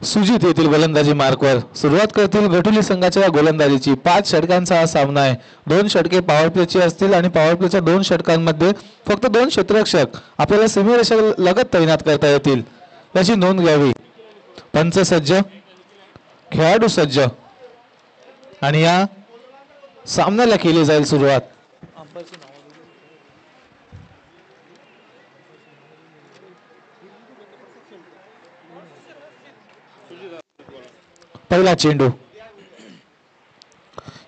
सुजित येथील गोलंदाजी मार्कवर सुरुवात करतील गठुली संघाच्या गोलंदाजीची. 5 षटकांचा हा सामना आहे. 2 षटके पॉवर प्लेची असतील आणि पॉवर प्लेच्या 2 षटकांमध्ये फक्त 2 क्षेत्ररक्षक आपल्याला सीमारेषा लगत तैनात करता येतील याची नोंद घ्यावी. पंच सज्ज, खेळाडू सज्ज आणि या सामन्याला केली जाईल सुरुवात. पहिला चेंडू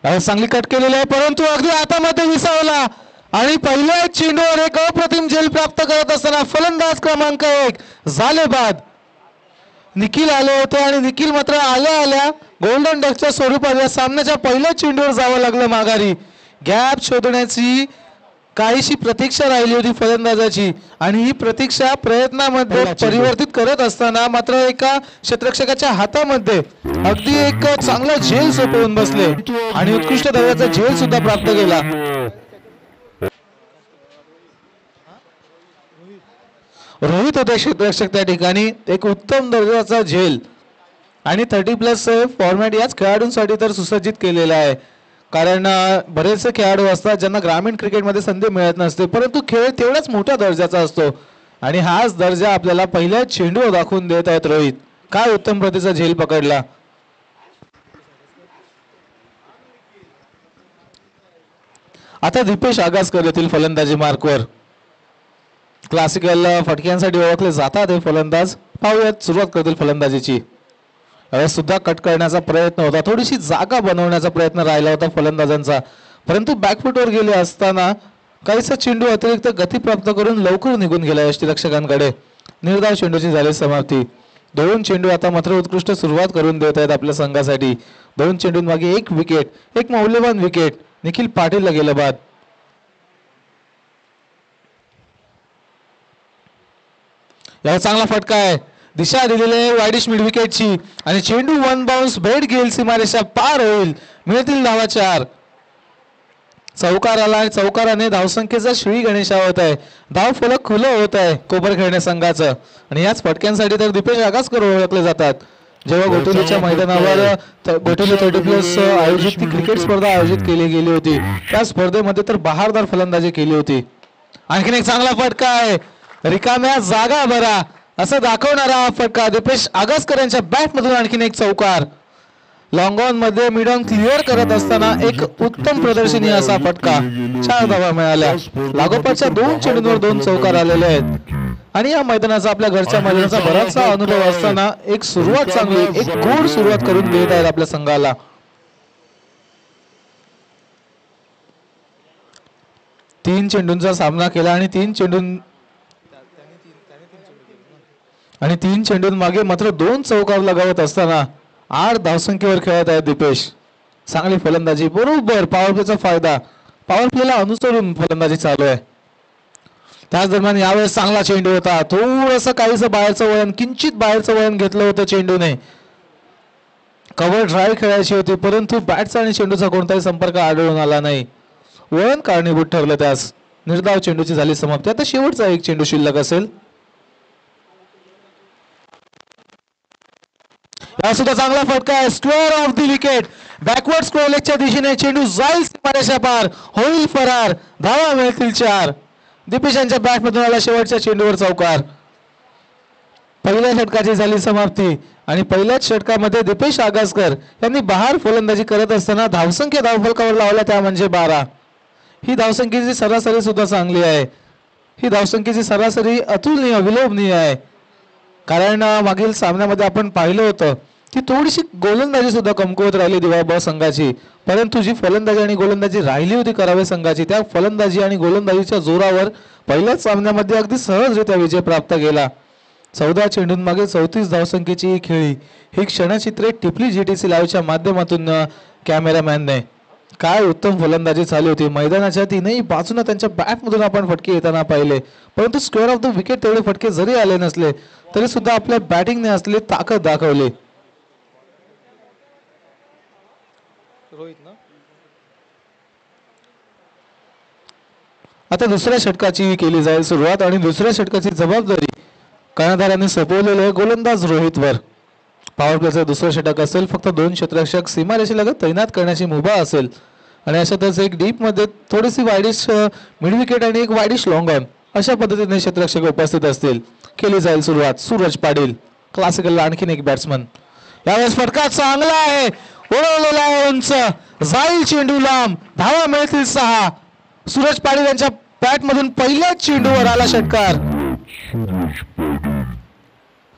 चांगली कट केलेली आहे परंतु अगदी हातामध्ये विसावला आणि पहिल्या चेंडूवर एक अप्रतिम झेल प्राप्त करत असताना फलंदाज क्रमांक 1 झाले बाद. निखिल आले होते आणि निखिल मात्र आल्या गोल्डन डकच्या स्वरूपात या सामन्याच्या पहिल्या चेंडूवर जावं लागलं माघारी. गॅप शोधण्याची काहीशी प्रतीक्षा राहिली होती फलंदाजाची आणि ही प्रतीक्षा प्रयत्नामध्ये परिवर्तित करत असताना मात्र एका क्षेत्ररक्षकाच्या हातामध्ये अगदी एक चांगला झेल सोपवून बसले आणि उत्कृष्ट दर्जाचा झेल सुद्धा प्राप्त केला. रोहित होते क्षेत्ररक्षक त्या ठिकाणी. एक उत्तम दर्जाचा झेल आणि 30+ फॉर्मॅट याच खेळाडूंसाठी तर सुसज्जित केलेला आहे. कारण बरेचसे खेळाडू असतात ज्यांना ग्रामीण क्रिकेटमध्ये संधी मिळत नसते परंतु खेळ तेवढाच मोठ्या दर्जाचा असतो आणि हाच दर्जा आपल्याला पहिल्या चेंडूवर दाखवून देत आहेत रोहित. काय उत्तम प्रतीचा झेल पकडला. आता दीपेश आगासकर येथील फलंदाजी मार्कवर. क्लासिकल फटक्यांसाठी ओळखले जातात हे फलंदाज. पाहूयात सुरुवात करतील फलंदाजीची. सुद्धा कट करण्याचा प्रयत्न होता, थोडीशी जागा बनवण्याचा प्रयत्न राहिला होता फलंदाजांचा परंतु बॅकफुटवर गेले असताना काहीसा चेंडू अतिरिक्त गती प्राप्त करून लवकर निघून गेला यष्टीरक्षकांकडे. निर्धाव चेंडूची झाली समाप्ती. 2 चेंडू आता मात्र उत्कृष्ट सुरुवात करून देत आहेत आपल्या संघासाठी. 2 चेंडूंमागे 1 विकेट, एक मौल्यवान विकेट निखिल पाटीलला गेलं बाद. याला चांगला फटका आहे. दिशा दिलेली आहे वाईडिश मिड विकेटची आणि चेंडू 1 बाउन्स भेट घेईल, सीमारेषा पार होईल, मिळतील धावा 4. चौकार आला आणि चौकाराने धावसंख्येचा श्री गणेशा होत आहे. धाव फलक खुलं होत आहे कोपरखेळणे संघाचं आणि याच फटक्यांसाठी तर दीपेश आगासकर ओळखले जातात. जेव्हा गोटुलीच्या मैदानावर गोटुली 30+ आयोजित ती क्रिकेट स्पर्धा आयोजित केली गेली होती त्या स्पर्धेमध्ये तर बहारदार फलंदाजी केली होती. आणखीन एक चांगला फटका आहे. रिकाम्या जागा भरा असं दाखवणारा हा फटका दीपेश आगासकर यांच्या बॅट मधून. आणखीन एक चौकार लॉंग ऑन मध्ये मिड ऑन क्लिअर करत असताना एक उत्तम प्रदर्शनी असा फटका. 4 धावा मिळाल्या. लागोपाठच्या 2 चेंडूंवर 2 चौकार आलेले आहेत आणि या मैदानाचा आपल्या घरच्या मैदानाचा बराचसा अनुभव असताना एक सुरुवात चांगली, एक गोड सुरुवात करून देत आहेत आपल्या संघाला. तीन चेंडूंचा सामना केला आणि 3 चेंडूंमागे मात्र 2 चौकार लगावत असताना 8 धावसंख्येवर खेळत आहे दीपेश. चांगली फलंदाजी, बरोबर पॉवर प्लेचा फायदा, पॉवर प्लेला अनुसरून फलंदाजी चालू आहे. त्याच दरम्यान यावेळेस चांगला चेंडू होता. थोडंसं काहीसं बाहेरचं वळण, किंचित बाहेरचं वळण घेतलं होतं चेंडूने. कव्हर ड्राईव्ह खेळायची होती परंतु बॅटचा आणि चेंडूचा कोणताही संपर्क आढळून आला नाही. वळण कारणीभूत ठरलं त्यास. निर्धाव चेंडूची झाली समाप्ती. आता शेवटचा 1 चेंडू शिल्लक असेल. हा सुद्धा चांगला फटका आहे. Square of the wicket. Backward square लेगच्या दिशेने चेंडू जाईल सीमारेषा पार, होईल फरार, धावा मिळतील 4. दीपेश यांच्या बॅट मधून आला शेवटच्या चेंडूवर चौकार. पहिल्या षटकाची झाली समाप्ती आणि पहिल्याच षटकामध्ये दीपेश आगासकर यांनी बहार फलंदाजी करत असताना धावसंख्या धावफलकावर लावल्या त्या म्हणजे 12. ही धावसंख्येची सरासरी सुद्धा चांगली आहे. ही धावसंख्येची सरासरी अतुलनीय, विलोभनीय आहे. कारण मागील सामन्यामध्ये आपण पाहिलं होतं की थोडीशी गोलंदाजी सुद्धा कमकुवत राहिली दिवाळी संघाची परंतु जी फलंदाजी आणि गोलंदाजी राहिली होती करावे संघाची त्या फलंदाजी आणि गोलंदाजीच्या जोरावर पहिल्याच सामन्यामध्ये अगदी सहजरित्या विजय प्राप्त केला. 14 चेंडूंमागे 34 धावसंख्येची ही खेळी. ही क्षणचित्रे टिपली GTC लाईव्हच्या माध्यमातून कॅमेरामॅनने. काय उत्तम फलंदाजी चालू होती. मैदानाच्या 3ही बाजूने त्यांच्या बॅटमधून आपण फटके येताना पाहिले परंतु स्क्वेअर ऑफ द विकेट तेवढे फटके जरी आले नसले तरी सुद्धा आपल्या बॅटिंगने असलेली ताकद दाखवली. आता दुसऱ्या षटकाची केली जाईल सुरुवात आणि दुसऱ्या षटकाची जबाबदारी कर्णधारांनी सोपवलेली आहे गोलंदाज रोहितवर. पॉवर प्लेचं दुसरं षटक असेल. फक्त 2 क्षेत्ररक्षक सीमारेषेलगत तैनात करण्याची मुभा असेल आणि अशातच एक डीप मध्ये थोडीशी वाईडिश मिड विकेट आणि एक वाईडिश लॉंग ऑन अशा पद्धतीने क्षेत्ररक्षक उपस्थित असतील. केली जाईल सुरुवात. सूरज पाटील क्लासिकल आणखीन एक बॅट्समन. यावेळेस फटका चांगला आहे, उडवलेला आहे उंच, जाईल चेंडू लांब, धावा मिळतील 6. सूरज पाटील यांच्या बॅट मधून पहिल्याच चेंडूवर आला षटकार.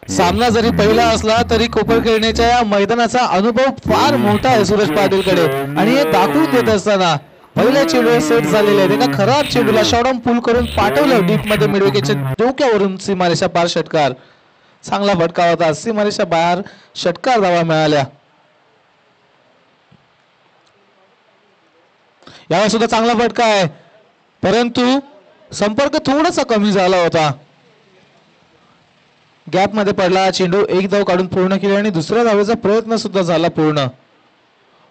सामना जरी पहिला असला तरी कोपर खेळण्याच्या या मैदानाचा अनुभव फार मोठा आहे सूरज पाटीलकडे आणि हे दाखवून देत असताना पहिल्या चेंडूवर सेट झालेले आहेत. एका खराब चेंडूला शॉर्टआर्म पुल करून पाठवलं डीप मध्ये मिड विकेटच्या डोक्यावरून सीमारेषा पार षटकार. चांगला फटका होता. सीमारेषा बाहेर षटकार धावा मिळाल्या. यावर सुद्धा चांगला फटका आहे परंतु संपर्क थोडासा कमी झाला होता. गॅप मध्ये पडला चेंडू. एक धाव काढून पूर्ण केली आणि दुसऱ्या धावेचा प्रयत्न सुद्धा झाला पूर्ण.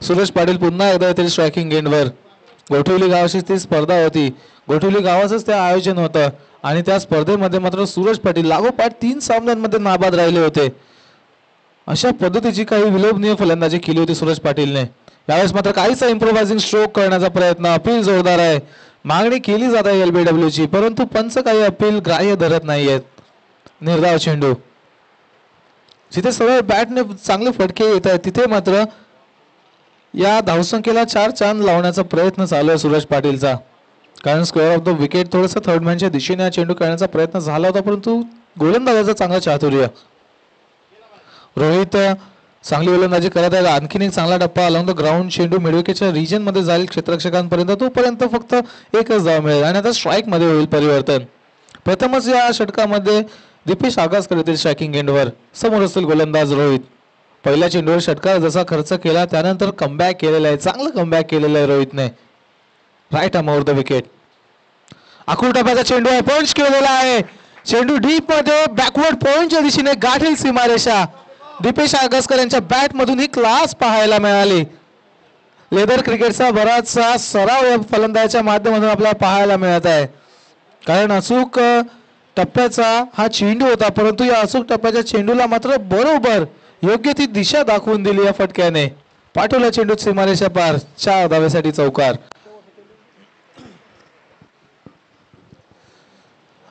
सूरज पाटील पुन्हा एकदा येथील स्ट्रायकिंग एंडवर. गोठवली गावाची ती स्पर्धा होती. गोठवली गावाचंच ते आयोजन होतं आणि त्या स्पर्धेमध्ये मात्र सूरज पाटील लागोपाठ 3 सामन्यांमध्ये नाबाद राहिले होते. अशा पद्धतीची काही विलोभनीय फलंदाजी केली होती सूरज पाटीलने. यावेळेस मात्र काहीसा इम्प्रोव्हायझिंग स्ट्रोक करण्याचा प्रयत्न. अपील जोरदार आहे. मागणी केली जात आहे LBW ची परंतु पंच काही अपील ग्राह्य धरत नाहीयेत. निर्धाव चेंडू. जिथे सरळ बॅटने चांगले फटके येत आहेत तिथे मात्र या धावसंख्येला 4 चांद लावण्याचा प्रयत्न चालू आहे सूरज पाटीलचा. कारण स्क्वेअर ऑफ द विकेट थोडंसं थर्ड मॅनच्या दिशेने हा चेंडू खेळण्याचा प्रयत्न झाला होता परंतु गोलंदाजाचा चांगला चातुर्य. रोहित चांगली गोलंदाजी करत आहे. आणखीन एक चांगला टप्पा अलॉंग द ग्राउंड. चेंडू मिड विकेटच्या रिजन मध्ये जाईल क्षेत्ररक्षकांपर्यंत. तोपर्यंत फक्त एकच धाव मिळेल आणि आता स्ट्राईक मध्ये होईल परिवर्तन. प्रथमच या षटकामध्ये दीपेश आगासकर येथील स्ट्रायकिंग एंडवर. समोर असतील गोलंदाज रोहित. पहिल्या चेंडूवर षटकार जसा खर्च केला त्यानंतर कमबॅक केलेला आहे. चांगलं कमबॅक केलेलं आहे रोहितने. Right arm over the wicket. आखूड टप्प्याचा चेंडू आहे. पंच केलेला आहे. चेंडू डीप मध्ये बॅकवर्ड पॉइंटच्या दिशेने गाठील सीमारेषा. दीपेश आगसकर यांच्या बॅट मधून ही क्लास पाहायला मिळाली. लेदर क्रिकेटचा बराचसा सराव या फलंदाजाच्या माध्यमातून आपल्याला पाहायला मिळत आहे. कारण अचूक टप्प्याचा हा चेंडू होता परंतु या अचूक टप्प्याच्या चेंडूला मात्र बरोबर योग्य ती दिशा दाखवून दिली या फटक्याने. पाठवला चेंडू सीमारेषा पार. 4 धावेसाठी चौकार.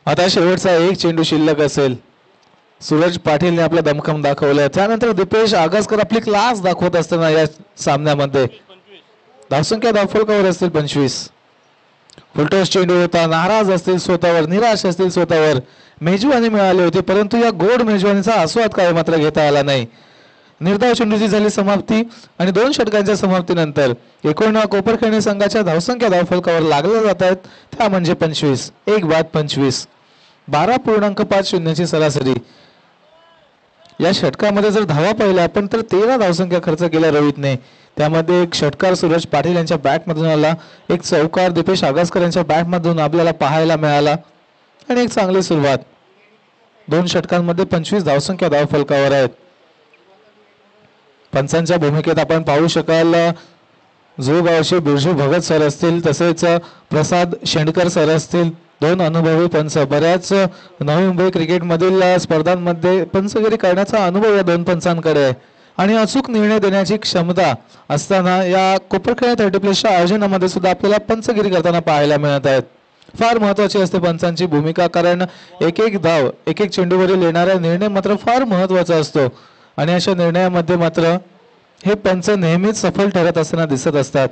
आता शेवटचा एक चेंडू शिल्लक असेल. सूरज पाटीलने आपला दमखम दाखवलाय. त्यानंतर दीपेश आगसकर आपली क्लास दाखवत असताना या सामन्यामध्ये धावसंख्या धावफलकावर असतील 25. फुलटॉस चेंडू होता. नाराज असतील स्वतःवर, निराश असतील स्वतःवर. मेजवानी मिळाली होती परंतु या गोड मेजवानीचा आस्वाद काय मात्र घेता आला नाही. निर्धाव चेंडूची झाली समाप्ती आणि 2 षटकांच्या समाप्तीनंतर एकूण कोपरखैरणे संघाच्या धावसंख्या धावफलकावर लागल्या जात आहेत त्या म्हणजे 25. 1 बाद 25. 12.50 ची सरासरी. या षटकामध्ये जर धावा पाहिल्या आपण तर 13 धावसंख्या खर्च केल्या रोहितने. त्यामध्ये एक षटकार सूरज पाटील यांच्या बॅट मधून आला. एक चौकार दीपेश आगसकर यांच्या बॅट मधून आपल्याला पाहायला मिळाला आणि एक चांगली सुरुवात. 2 षटकांमध्ये 25 धावसंख्या धावफलकावर आहेत. पंचांच्या भूमिकेत आपण पाहू शकाल जो गावचे बिरजू भगत सर असतील तसेच प्रसाद शेंडकर सर असतील. 2 अनुभवी पंच. बऱ्याच नवी मुंबई क्रिकेटमधील स्पर्धांमध्ये पंचगिरी करण्याचा अनुभव या 2 पंचांकडे आहे आणि अचूक निर्णय देण्याची क्षमता असताना या कोपरखैरणे 30+ आयोजनामध्ये सुद्धा आपल्याला पंचगिरी करताना पाहायला मिळत आहेत. फार महत्वाची असते पंचांची भूमिका कारण एक धाव एक चेंडूवरील येणारा निर्णय मात्र फार महत्वाचा असतो आणि अशा निर्णयामध्ये मात्र हे पंच नेहमीच सफल ठरत असताना दिसत असतात.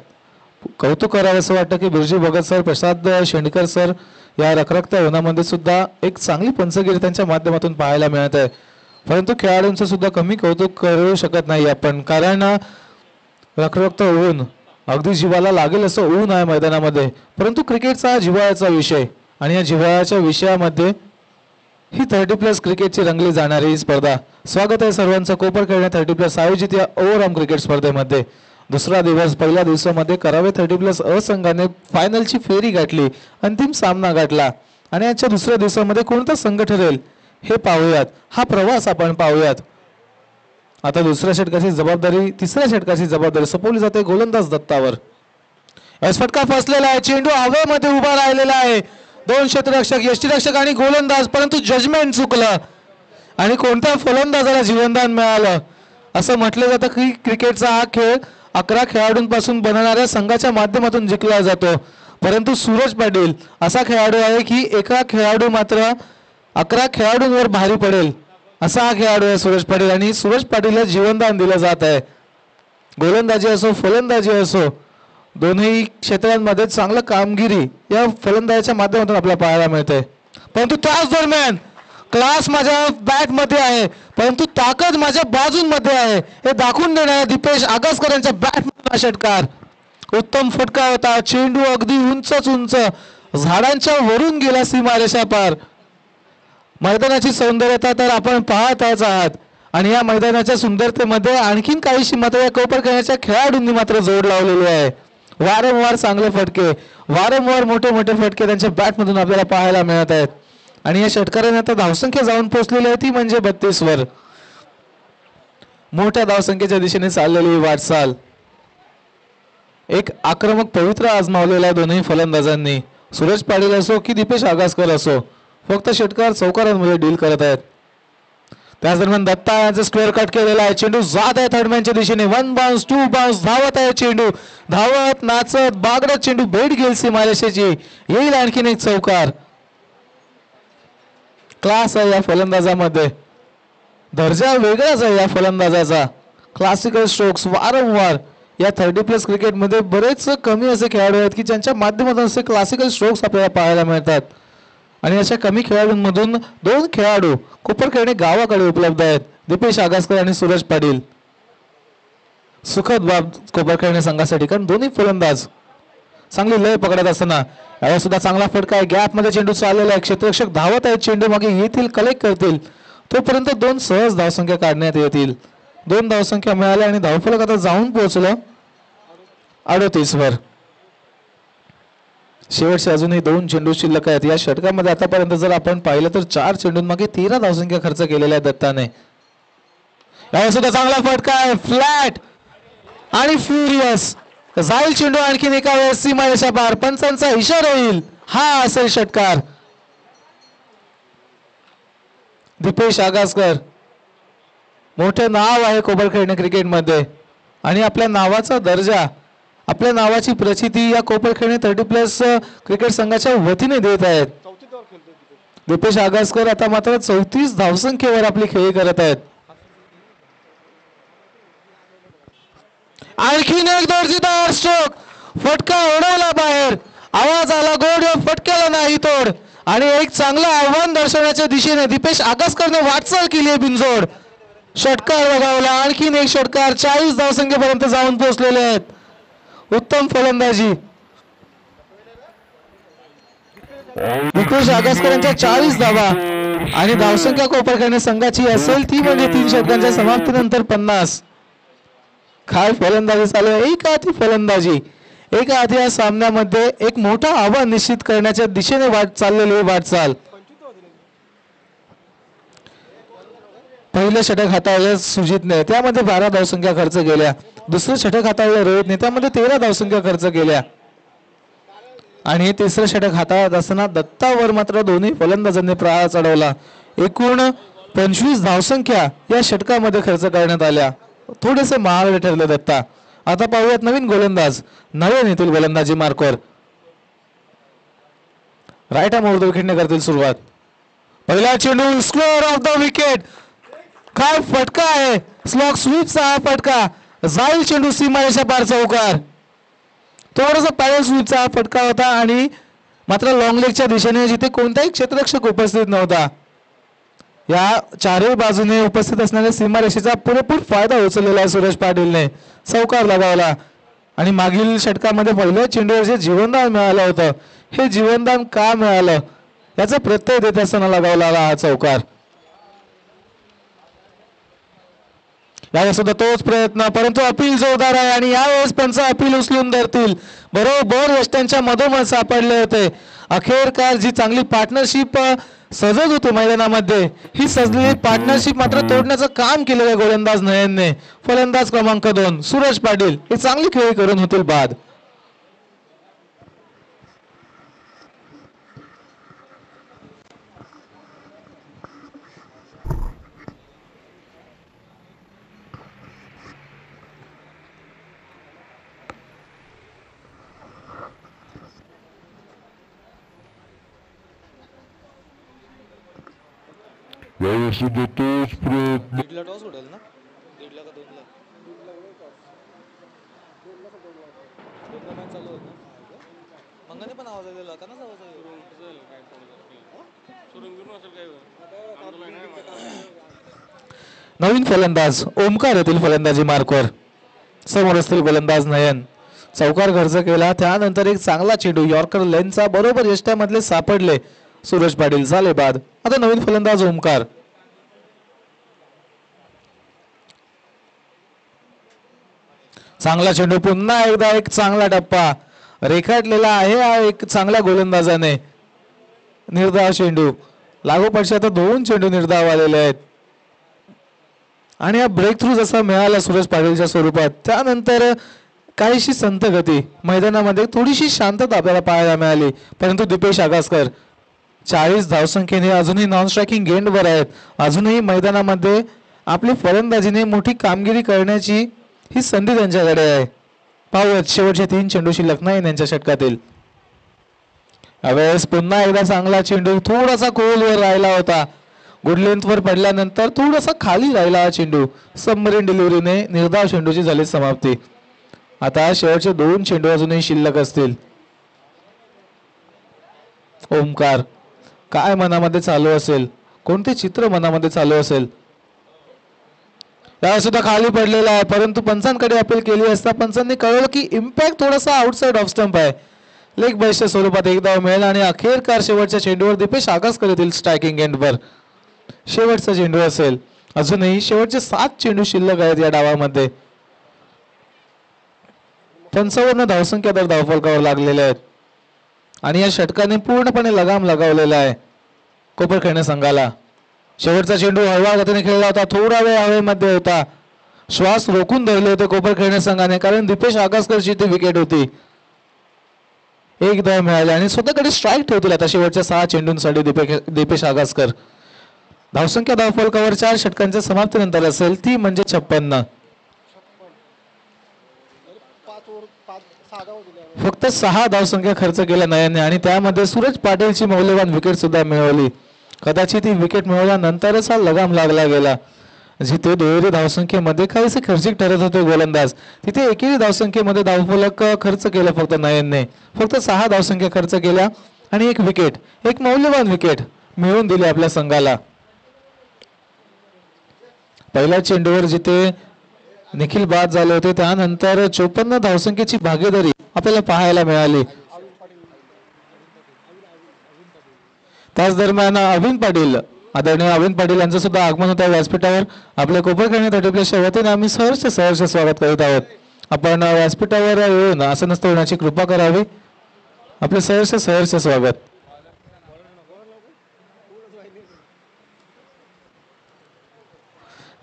कौतुक करावं असं वाटतं की बिरजू भगत सर, प्रसाद शेंडकर सर या रखरखत्या उन्हामध्ये सुद्धा एक चांगली पंचगिरी त्यांच्या माध्यमातून पाहायला मिळत आहे. परंतु खेळाडूंचं सुद्धा कमी कौतुक करू शकत नाही आपण कारण रखरखत ऊन अगदी जीवाला लागेल असं ऊन आहे मैदानामध्ये. परंतु क्रिकेटचा जिव्हाळ्याचा विषय आणि या जिव्हाळ्याच्या विषयामध्ये ही 30+ क्रिकेटची रंगली जाणारी स्पर्धा. स्वागत आहे सर्वांचं कोपरखैरणे 30+ आयोजित या ओव्हरआर्म क्रिकेट स्पर्धेमध्ये. दुसरा दिवस. पहिल्या दिवसामध्ये करावे 30+ अ संघाने फायनलची फेरी गाठली. अंतिम सामना गाठला आणि आजच्या दुसऱ्या दिवसामध्ये कोणता संघ ठरेल हे पाहूयात. हा प्रवास आपण पाहूयात. आता तिसऱ्या षटकाची जबाबदारी सोपवली जाते गोलंदाज दत्तावर. फटका फसलेला आहे. चेंडू हवेमध्ये उभा राहिलेला आहे. 2 क्षेत्ररक्षक, यष्टीरक्षक आणि गोलंदाज परंतु जजमेंट चुकलं आणि कोणत्या फलंदाजाला जीवनदान मिळालं. असं म्हटलं जातं की क्रिकेटचा हा खेळ 11 खेळाडूंपासून बनणाऱ्या संघाच्या माध्यमातून जिंकला जातो, परंतु सूरज पाटील असा खेळाडू आहे की एका खेळाडू मात्र 11 खेळाडूंवर भारी पडेल असा हा खेळाडू आहे सूरज पाटील. आणि सूरज पाटीलला जीवनदान दिलं जात आहे. गोलंदाजी असो फलंदाजी असो दोन्ही क्षेत्रांमध्ये चांगलं कामगिरी या फलंदाजीच्या माध्यमातून आपल्याला पाहायला मिळते. परंतु त्याच दरम्यान क्लास माझ्या बॅट मध्ये आहे, परंतु ताकद माझ्या बाजूंमध्ये आहे हे दाखवून देणाऱ्या दीपेश आगसकर यांच्या बॅट मधून षटकार. उत्तम फटका होता. चेंडू अगदी उंचच उंच झाडांच्या वरून गेला सीमारेषा पार. मैदानाची सौंदर्यता तर आपण पाहतच आहात आणि या मैदानाच्या सुंदरतेमध्ये आणखीन काहीशी मात्र या कोपर खेळण्याच्या खेळाडूंनी मात्र जोड लावलेली आहे. वारंवार चांगले फटके, वारंवार मोठे मोठे फटके त्यांच्या बॅटमधून आपल्याला पाहायला मिळत आहेत. आणि या षटकाराने आता धावसंख्या जाऊन पोहोचलेली आहे ती म्हणजे 32 वर. मोठ्या धावसंख्येच्या दिशेने चाललेली वाटचाल. एक आक्रमक पवित्र आजमावलेला दोन्ही फलंदाजांनी, सूरज पाटील असो की दीपेश आगसकर असो, फक्त षटकार चौकारांमध्ये डील करत आहेत. त्याच दरम्यान दत्ता यांचा स्क्वेअर कट केलेला आहे. चेंडू जात आहे थर्डमॅनच्या दिशेने. 1 बाउन्स 2 बाउन्स धावत आहे चेंडू, धावत नाचत बागडत चेंडू भेट घेईल सीमारेषेची. येईल आणखीन एक चौकार. क्लास आहे या फलंदाजामध्ये, दर्जा वेगळाच आहे या फलंदाजाचा. क्लासिकल स्ट्रोक्स वारंवार या 30+ क्रिकेटमध्ये बरेच कमी असे खेळाडू आहेत की ज्यांच्या माध्यमातून असे क्लासिकल स्ट्रोक्स आपल्याला पाहायला मिळतात. आणि अशा कमी खेळाडूंमधून 2 खेळाडू कोपर खेळणे गावाकडे उपलब्ध आहेत, दीपेश आगसकर आणि सूरज पाटील. सुखद बाब कोपर खेळणे संघासाठी, कारण दोन्ही फलंदाज चांगली लय पकडत असताना याला सुद्धा चांगला फटका आहे. गॅप मध्ये चेंडू चाललेला आहे. क्षेत्ररक्षक धावत आहेत, चेंडू मागे येतील, कलेक्ट करतील, तोपर्यंत 2 सहज धावसंख्या काढण्यात येतील. 2 धावसंख्या मिळाल्या आणि धावफलक आता जाऊन पोहोचलं 38 वर. शेवटचे अजूनही 2 चेंडू शिल्लक आहेत. या षटकामध्ये आतापर्यंत जर आपण पाहिलं तर 4 चेंडूंमागे 13 धावसंख्या खर्च केलेल्या आहे दत्ताने. याला सुद्धा चांगला फटका आहे, फ्लॅट आणि फ्युरियस. जाईल चेंडू आणखीन एका वेळेस सीमारेषा पार. पंचांचा इशारा येईल, हा असेल षटकार. दीपेश आगसकर मोठे नाव आहे कोपर खेळणे क्रिकेटमध्ये आणि आपल्या नावाचा दर्जा, आपल्या नावाची प्रचिती या कोपर खेळणे 30+ क्रिकेट संघाच्या वतीने देत आहेत. दीपेश आगसकर आता मात्र 34 धावसंख्येवर आपली खेळी करत आहेत. आणखीन एक दर्जेदार स्ट्रोक, फटका उडवला बाहेर, आवाज आला गोड, फटक्याला नाही तोड. आणि एक चांगलं आव्हान दर्शवण्याच्या दिशेने दीपेश आगसकरने वाटचाल केली आहे बिनजोड. षटकार लगावला, आणखीन एक षटकार. 40 धावसंख्येपर्यंत जाऊन पोहोचलेले आहेत. उत्तम फलंदाजी दीपेश आगसकर यांच्या 40 धावा आणि धावसंख्या कोपर खेळणे संघाची असेल ती म्हणजे 3 षटकांच्या समाप्तीनंतर 50. काय फलंदाजी चालू आहे, एका हाती फलंदाजी, एका हाती या सामन्यामध्ये एक मोठा आव्हान निश्चित करण्याच्या दिशेने चाललेली वाटचाल. पहिलं षटक हाताळलं सुजितने, त्यामध्ये 12 धावसंख्या खर्च केल्या. दुसरं षटक हाताळलं रोहितने, त्यामध्ये 13 धावसंख्या खर्च केल्या. आणि तिसरं षटक हाताळत असताना दत्तावर मात्र दोन्ही फलंदाजांनी प्रहार चढवला. एकूण 25 धावसंख्या या षटकामध्ये खर्च करण्यात आल्या. थोडेसे महागडे ठरले दत्ता. आता पाहूयात नवीन गोलंदाज, नवीन येथील गोलंदाजी मार्कवर. राईट आर्म ओव्हर विकेटने करतील सुरुवात. पहिला चेंडू स्क्वेअर ऑफ द विकेट. काय फटका आहे, स्लॉग स्वीपचा हा फटका. जाईल चेंडू सीमारेषा पार चौकार. थोडासा पॅडल स्वीपचा हा फटका होता आणि मात्र लॉंग लेगच्या दिशेने जिथे कोणताही क्षेत्ररक्षक उपस्थित नव्हता, या चारही बाजूने उपस्थित असणाऱ्या सीमारेषेचा पुरेपूर फायदा उचललेला आहे सूरज पाटीलने. चौकार लगावला आणि मागील षटकामध्ये पहिल्या चेंडूवर जे जीवनदान मिळालं होतं, हे जीवनदान का मिळालं याचा प्रत्यय देत असताना लगावला हा चौकार. यावेळेस सुद्धा तोच प्रयत्न, परंतु अपील जोरदार आहे आणि यावेळेस पंच अपील उचलून धरतील. बरोबर यष्ट्यांच्या मधोमध सापडले होते. अखेरकार जी चांगली पार्टनरशिप सजत होते मैदानामध्ये, ही सजलेली पार्टनरशिप मात्र तोडण्याचं काम केलेलं गोलंदाज नयनने. फलंदाज क्रमांक 2 सूरज पाटील हे चांगली खेळी करून होतील बाद. यावर्षी तोच प्रयत्न दीडला टॉस उडेल ना, दीडला का दोनला, दोनला मॅच चालू होत ना. मंगाने पण आवाज दिला का ना, नवीन फलंदाज ओमकार येथील फलंदाजी मार्कवर. समोर असतील गोलंदाज नयन. चौकार खर्च केला, त्यानंतर एक चांगला चेंडू यॉर्कर लेनचा बरोबर यष्ट्यामधले सापडले सूरज पाटील, झाले बाद. आता नवीन फलंदाज ओमकार. चांगला चेंडू, पुन्हा एकदा एक चांगला टप्पा रेखाटलेला आहे हा एक चांगल्या गोलंदाजाने. निर्धाव चेंडू, लागोपाठचे आता दोन चेंडू निर्धाव आलेले आहेत आणि हा ब्रेक थ्रू जसा मिळाला सूरज पाटीलच्या स्वरूपात, त्यानंतर काहीशी संत गती, मैदानामध्ये थोडीशी शांतता आपल्याला पाहायला मिळाली. परंतु दीपेश आगासकर 40 धावसंख्येने अजूनही नॉन स्ट्रायकिंग गेंडवर आहेत. अजूनही मैदानामध्ये आपली फलंदाजीने मोठी कामगिरी करण्याची ही संधी त्यांच्याकडे आहे. पाहूयात शेवटचे 3 चेंडू शिल्लक नाही यांच्या षटकातील. यावेळेस पुन्हा एकदा चांगला चेंडू, थोडासा खोलवर राहिला होता, गुड लेंथवर पडल्यानंतर थोडासा खाली राहिला हा चेंडू. सबमरीन डिलिव्हरीने निर्धाव चेंडूची झाली समाप्ती. आता शेवटचे 2 चेंडू अजूनही शिल्लक असतील. ओमकार, काय मनामध्ये चालू असेल, कोणते चित्र मनामध्ये चालू असेल. त्या सुद्धा खाली पडलेला आहे, परंतु पंचांकडे अपील केली असता पंचांनी कळवलं की इम्पॅक्ट थोडासा आउटसाइड ऑफ स्टंप आहे. लेग बायच्या स्वरूपात एक धाव मिळेल आणि अखेरकार शेवटच्या चेंडूवर दीपेश आगासकर येथील स्ट्रायकिंग एंडवर शेवटचा चेंडू असेल. अजूनही शेवटचे 7 चेंडू शिल्लक आहेत या डावामध्ये. 55 धावसंख्या तर धावफलकावर लागलेल्या आहेत आणि या षटकाने पूर्णपणे लगाम लगावलेला आहे कोपरखैरणे संघाला. शेवटचा चेंडू हळवा गतीने खेळला होता, थोडा वेळ हवेमध्ये होता, श्वास रोखून धरले होते कोपरखैरणे संघाने, कारण दीपेश आगासकरची ती विकेट होती. एक धाव मिळाली आणि स्वतःकडे स्ट्राईक ठेवतील आता शेवटच्या 6 चेंडूंसाठी दीपेश आगासकर. धावसंख्या धावफलकावर 4 षटकांच्या समाप्तीनंतर असेल ती म्हणजे 56. फक्त 6 धावसंख्या खर्च केला नयनने आणि त्यामध्ये सूरज पाटीलची मौल्यवान विकेट सुद्धा मिळवली. कदाचित ही विकेट मिळवल्यानंतरच हा लगाम लागला गेला. जिथे दुहेरी धावसंख्येमध्ये काहीसे खर्चिक ठरत होते गोलंदाज, तिथे एकेरी धावसंख्येमध्ये धावफलक खर्च केलं फक्त नयनने. फक्त 6 धावसंख्या खर्च केल्या आणि एक विकेट, एक मौल्यवान विकेट मिळवून दिली आपल्या संघाला. पहिल्या चेंडूवर जिथे निखिल बाद झाले होते, त्यानंतर 54 धावसंख्येची भागीदारी आपल्याला पाहायला मिळाली. त्याच दरम्यान अविन पाटील, आदरणीय अविन पाटील यांचं सुद्धा आगमन होतं व्यासपीठावर. आपल्या कोपरखैरणे तटीप्लेच्या वतीने आम्ही सहर्ष स्वागत करीत आहोत. आपण व्यासपीठावर येऊन आसनस्थ होण्याची कृपा करावी. आपले सहर्ष स्वागत.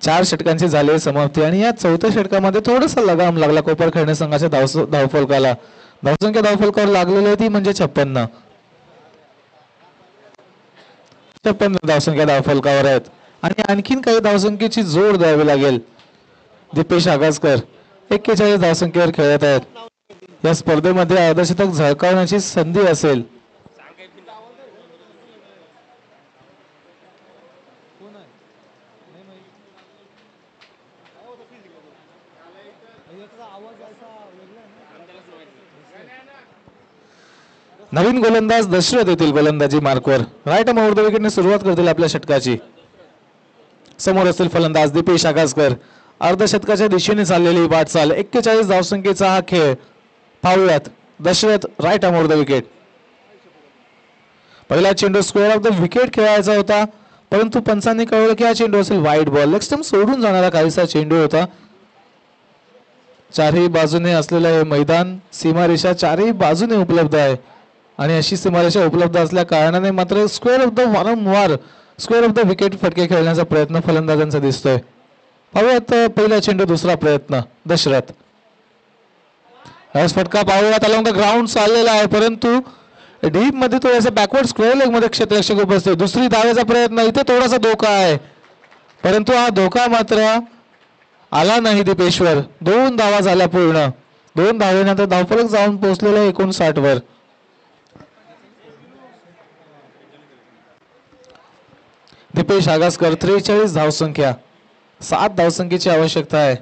चार षटकांची झाली समाप्ती आणि या 4थ्या षटकामध्ये थोडासा लगाम लागला कोपरखैरणे संघाच्या धावफलकाला. धावसंख्या धावफलकावर लागलेली आहे ती म्हणजे 56. 56 धावसंख्या धावफलकावर आहेत आणि आणखीन काही धावसंख्येची जोड द्यावी लागेल. दीपेश आगासकर 41 धावसंख्येवर खेळत आहेत. या स्पर्धेमध्ये अर्धशतक झळकावण्याची संधी असेल. नवीन गोलंदाज दशरथ येथील गोलंदाजी मार्कवर. राईट आर्म ओव्हर द विकेटने सुरुवात करतील आपल्या षटकाची. समोर असतील फलंदाज दीपेश आगासकर. अर्धशतकाच्या दिशेने चाललेली वाटचाल, 41 धावसंख्येचा हा खेळ. पाहूयात Dashrath, right arm over the wicket. पहिला चेंडू स्क्वेअर ऑफ द विकेट खेळायचा होता, परंतु पंचांनी कळवलं की हा चेंडू असेल वाईड बॉल. लेग स्टंप सोडून जाणारा काहीसा चेंडू होता. चारही बाजूने असलेलं हे मैदान, सीमारेषा चारही बाजूने उपलब्ध आहे आणि अशी सीमारेषा उपलब्ध असल्या कारणाने मात्र स्क्वेअर ऑफ द वारंवार स्क्वेअर ऑफ द विकेट फटके खेळण्याचा प्रयत्न फलंदाजांचा दिसतोय. पाहूयात पहिला चेंडू, दुसरा प्रयत्न दशरथ. फटका पाहूयात, अलॉंग द ग्राउंड चाललेला आहे, परंतु डीप मध्ये थोडासा बॅकवर्ड स्क्वेअर लेग मध्ये क्षेत्ररक्षक उपस्थित. दुसरी धावेचा प्रयत्न, इथे थोडासा धोका आहे, परंतु हा धोका मात्र आला नाही दीपेश्वर. 2 धावा झाल्या पूर्ण. 2 धावेनंतर धावफलक जाऊन पोहोचलेला 59 वर. दीपेश आगासकर 43 धावसंख्या, 7 धावसंख्येची आवश्यकता आहे.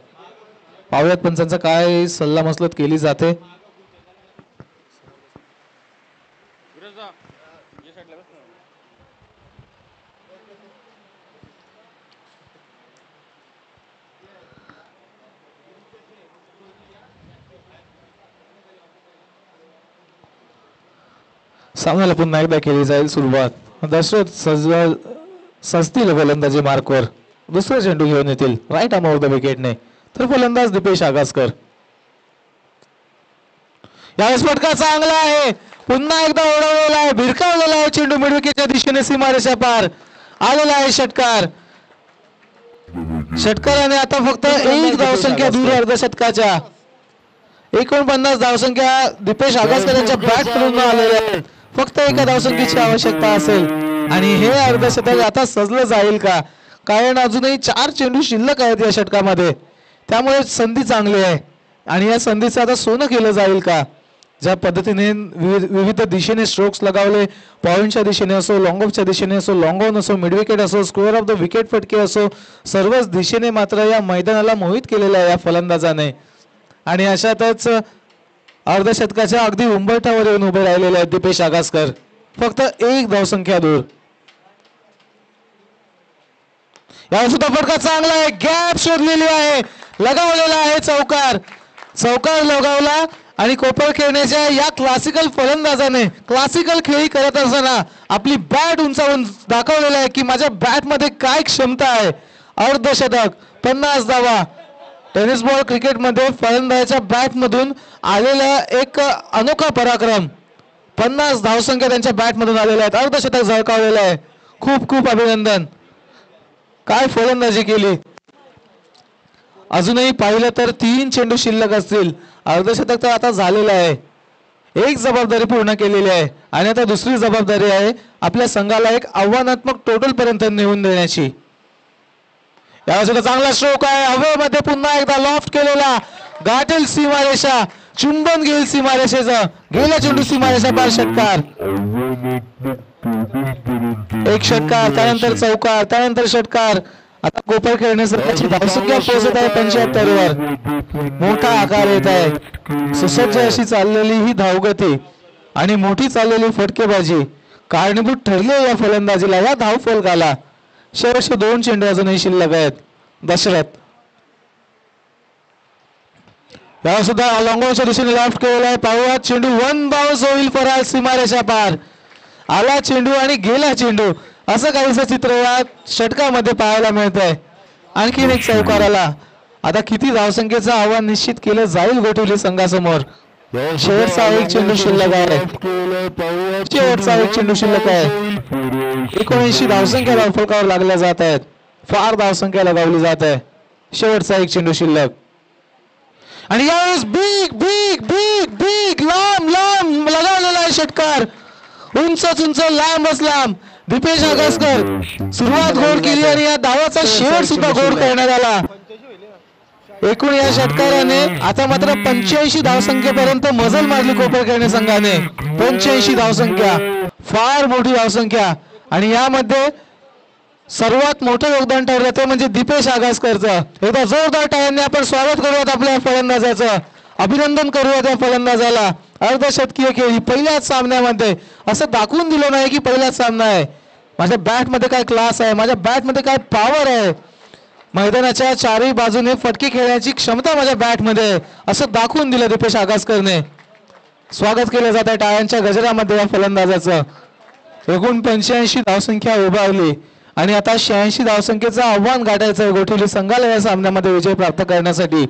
पाहुयात पंचांचा काय सल्ला मसलत केली जाते. सामन्याला पुन्हा एकदा केली जाईल सुरुवात. दशरथ सजतील गोलंदाजी मार्कवर. दुसरा चेंडू घेऊन येतील राईट आर्म ओव्हर द विकेटने. तर फलंदाज दीपेश आगासकर. यावेळेस फटका चांगला आहे. पुन्हा एकदा ओढवलेला आहे, भिरकावलेला आहे चेंडू मिडविकेटच्या दिशेने सीमारेषा पार आलेला आहे षटकार. षटकाराने आता फक्त एक धावसंख्या दूर अर्धशतकाच्या. 49 धावसंख्या दीपेश आगासकर यांच्या बॅट मधून आलेल्या आहेत. फक्त एका धावसंख्येची आवश्यकता असेल आणि हे अर्धशतक आता सजलं जाईल का? कारण अजूनही 4 चेंडू शिल्लक आहेत या षटकामध्ये. त्यामुळे संधी चांगली आहे आणि या संधीचं आता सोनं केलं जाईल का? ज्या पद्धतीने विविध दिशेने स्ट्रोक्स लगावले, पॉइंटच्या दिशेने असो, लॉंग ऑफच्या दिशेने असो, लॉंग ऑन असो, मिड विकेट असो, स्क्वेअर ऑफ द विकेट फटके असो, सर्वच दिशेने मात्र या मैदानाला मोहित केलेलं आहे या फलंदाजाने. आणि अशातच अर्धशतकाच्या अगदी उंबरठ्यावर येऊन उभे राहिलेले आहेत दीपेश आगासकर. फक्त एक धावसंख्या दूर. या सुद्धा फटका चांगला आहे, गॅप शोधलेली आहे, लगावलेला आहे चौकार. चौकार लगावला आणि कोपर खेळण्याच्या या क्लासिकल फलंदाजाने क्लासिकल खेळी करत असताना आपली बॅट उंचावून दाखवलेलं आहे की माझ्या बॅट मध्ये काय क्षमता आहे. अर्धशतक, 50 धावा. टेनिस बॉल क्रिकेटमध्ये फलंदाजाच्या बॅट मधून आलेला एक अनोखा पराक्रम. 50 धावसंख्या त्यांच्या बॅट मधून आलेल्या आहेत. अर्धशतक झळकावलेलं आहे. खूप खूप अभिनंदन. काय फलंदाजी केली. अजूनही पाहिलं तर 3 चेंडू शिल्लक असतील. अर्धशतक तर आता झालेलं आहे. एक जबाबदारी पूर्ण केलेली आहे आणि आता दुसरी जबाबदारी आहे आपल्या संघाला एक आव्हानात्मक टोटल पर्यंत नेऊन देण्याची. यावेळेस चांगला स्ट्रोक आहे, हवेमध्ये पुन्हा एकदा लॉफ्ट केलेला, गाठेल सीमारेषा, चुंबन घेईल सीमारेषेचं, गेला चेंडू सीमारेषा पार. षटकार, एक षटकार, त्यानंतर चौकार, त्यानंतर षटकार. आता कोपर खेळण्यासारख्याची धावसंख्या पोहोचत आहे 75 वर. मोठा आकार येत आहे. सुसज्ज अशी चाललेली ही धावगती आणि मोठी चाललेली फटकेबाजी कारणीभूत ठरली या फलंदाजीला, या धावफलकाला. शेवटचे 2 चेंडू अजूनही शिल्लक आहेत. दशरथ या सुद्धा लॉंगॉनच्या दिशेने लॉफ्ट केलेला आहे. पाहूया चेंडू 1 बाउन्स होईल फरार सीमारेषा पार. आला चेंडू आणि गेला चेंडू, असं काहीसं चित्र या षटकामध्ये पाहायला मिळत आहे. आणखीन एक चौकार आला. आता किती धावसंख्येचं आव्हान निश्चित केलं जाईल गोठवली संघासमोर. शेवटचा एक चेंडू शिल्लक आहे. शेवटचा एक चेंडू शिल्लक आहे. 79 धावसंख्या धावफलकावर लागल्या जात आहेत. फार धावसंख्या लगावली जात आहे. शेवटचा एक चेंडू शिल्लक. आणि यावेळेस बिग बिग बिग बिग लांब लांब लगावलेला आहे षटकार. उंचच उंच, लांबच लांब. दीपेश आगासकर सुरुवात गोड केली आणि या धावाचा शेवट सुद्धा गोड करण्यात आला. एकूण या षटकाराने आता मात्र 85 धावसंख्येपर्यंत मजल मारली कोपर खेळणे संघाने. 85 धावसंख्या, फार मोठी धावसंख्या. आणि यामध्ये सर्वात मोठं योगदान ठरलं ते म्हणजे दीपेश आगासकरचं. एकदा जोरदार टाळ्यांनी आपण स्वागत करूयात आपल्या फलंदाजाचं, अभिनंदन करूयात या फलंदाजाला. अर्धशतकीय खेळी पहिल्याच सामन्यामध्ये असं दाखवून दिलं नाही की पहिलाच सामना आहे. माझ्या बॅट मध्ये काय क्लास आहे, माझ्या बॅट मध्ये काय पॉवर आहे, मैदानाच्या चारही बाजूने फटके खेळण्याची क्षमता माझ्या बॅट मध्ये आहे, असं दाखवून दिलं दीपेश आगासकरने. स्वागत केलं जात आहे टाळ्यांच्या गजरामध्ये या फलंदाजाचं. एकूण 85 धावसंख्या उभारली आणि आता 86 धावसंख्येचं आव्हान गाठायचं आहे गोठवली संघाला या सामन्यामध्ये विजय प्राप्त करण्यासाठी.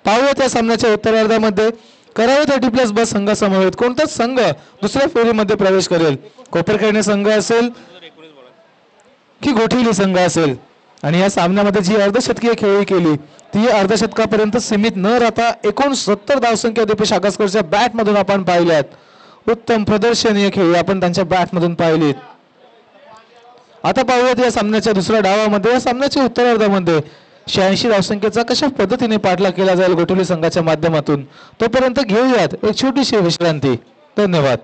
पाहूया त्या सामन्याच्या उत्तरार्धामध्ये करावे 30+ बस संघासमवेत कोणताच संघ दुसऱ्या फेरीमध्ये प्रवेश करेल. कोपरखेळणे संघ असेल की गोठवली संघ असेल. आणि या सामन्यामध्ये जी अर्धशतकीय खेळी केली ती अर्धशतकापर्यंत सीमित न राहता 69 धावसंख्या दीपेश आगासकरच्या बॅट मधून आपण पाहिल्यात. उत्तम प्रदर्शनीय खेळी आपण त्यांच्या बॅट मधून पाहिलीत. आता पाहूयात या सामन्याच्या दुसऱ्या डावामध्ये, या सामन्याच्या उत्तरार्धामध्ये 86 धावसंख्येचा कशा पद्धतीने पाठलाग केला जाईल गोठवली संघाच्या माध्यमातून. तोपर्यंत घेऊयात एक छोटीशी विश्रांती. धन्यवाद.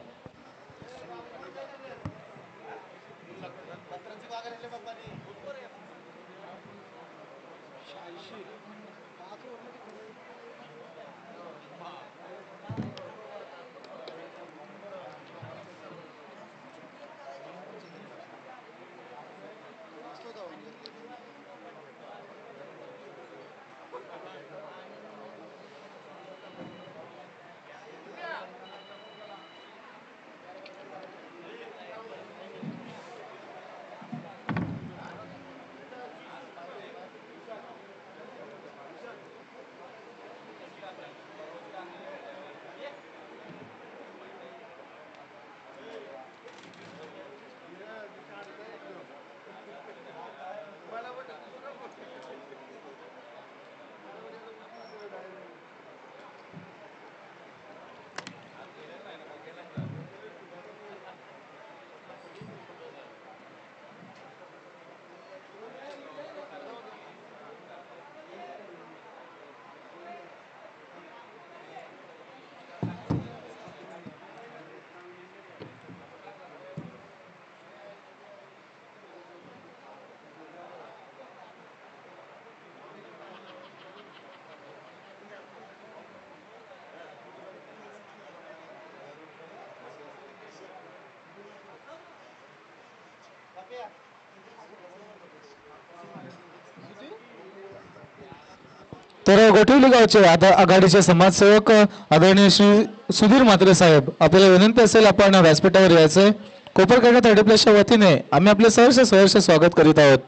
तर गोठवली गावचे आता आघाडीचे समाजसेवक आदरणीय श्री सुधीर म्हात्रे साहेब, आपल्याला विनंती असेल आपण व्यासपीठावर यायचंय. कोपरखैरणे 30+ वतीने आम्ही आपले सहर्ष स्वागत करीत आहोत.